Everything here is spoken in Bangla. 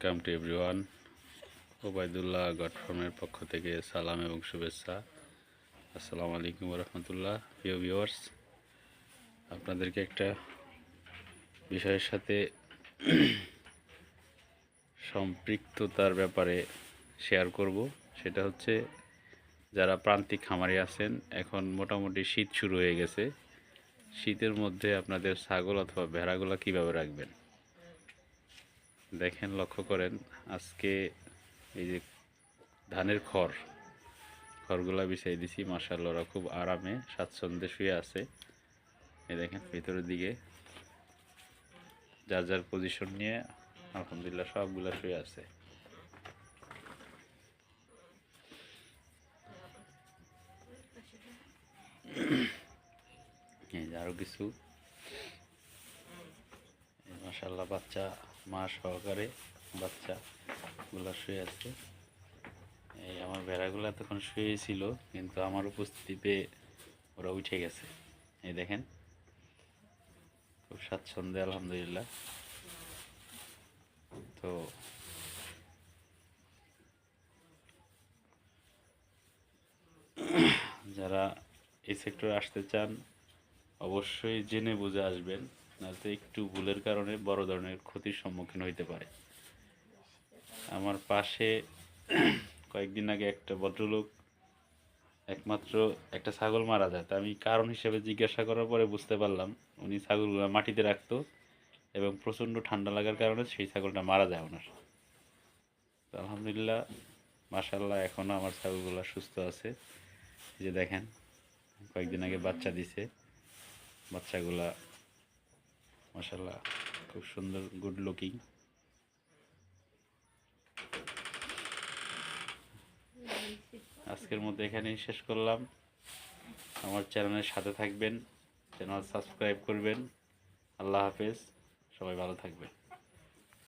Welcome to everyone. Obaidullah god ফার্মের পক্ষ থেকে সালাম এবং শুভেচ্ছা। আসসালামু আলাইকুম রহমতুল্লাহ। প্রিয় ভিউয়ার্স, আপনাদেরকে একটা বিষয়ের সাথে সম্পৃক্ততার ব্যাপারে শেয়ার করব। সেটা হচ্ছে, যারা প্রান্তিক খামারি আছেন, এখন মোটামুটি শীত শুরু হয়ে গেছে। শীতের মধ্যে আপনাদের ছাগল অথবা ভেড়াগুলো কীভাবে রাখবেন দেখেন, লক্ষ্য করেন। আজকে এই যে ধানের খড়গুলা বিছাই দিছি, মাশাআল্লাহ ওরা খুব আরামে স্বাচ্ছন্দ্যে শুয়ে আছে। এই দেখেন ভিতরের দিকে যার যার পজিশন নিয়ে আলহামদুলিল্লাহ সবগুলা শুয়ে আছে। এই যে আরো কিছু মাশাআল্লাহ বাচ্চা মা সহকারে বাচ্চাগুলা শুয়ে আছে। এই আমার ভেড়াগুলো তখন শুয়েছিল, কিন্তু আমার উপস্থিতিতে ওরা উঠে গেছে। এই দেখেন খুব স্বাচ্ছন্দ্যে আলহামদুলিল্লাহ। তো যারা এই সেক্টরে আসতে চান অবশ্যই জেনে বুঝে আসবেন, নয়তো একটু ভুলের কারণে বড় ধরনের ক্ষতির সম্মুখীন হইতে পারে। আমার পাশে কয়েকদিন আগে একটা ভদ্রলোক একমাত্র একটা ছাগল মারা যায়। তা আমি কারণ হিসেবে জিজ্ঞাসা করার পরে বুঝতে পারলাম উনি ছাগলগুলো মাটিতে রাখতো এবং প্রচণ্ড ঠান্ডা লাগার কারণে সেই ছাগলটা মারা যায় ওনার। তো আলহামদুলিল্লাহ মাশাআল্লাহ এখনও আমার ছাগলগুলো সুস্থ আছে। এই যে দেখেন কয়েকদিন আগে বাচ্চা দিছে, বাচ্চাগুলা মাশাআল্লাহ খুব সুন্দর, গুড লুকিং। আজকের মধ্যে এখানেই শেষ করলাম। আমার চ্যানেলের সাথে থাকবেন, চ্যানেল সাবস্ক্রাইব করবেন। আল্লাহ হাফেজ, সবাই ভালো থাকবেন।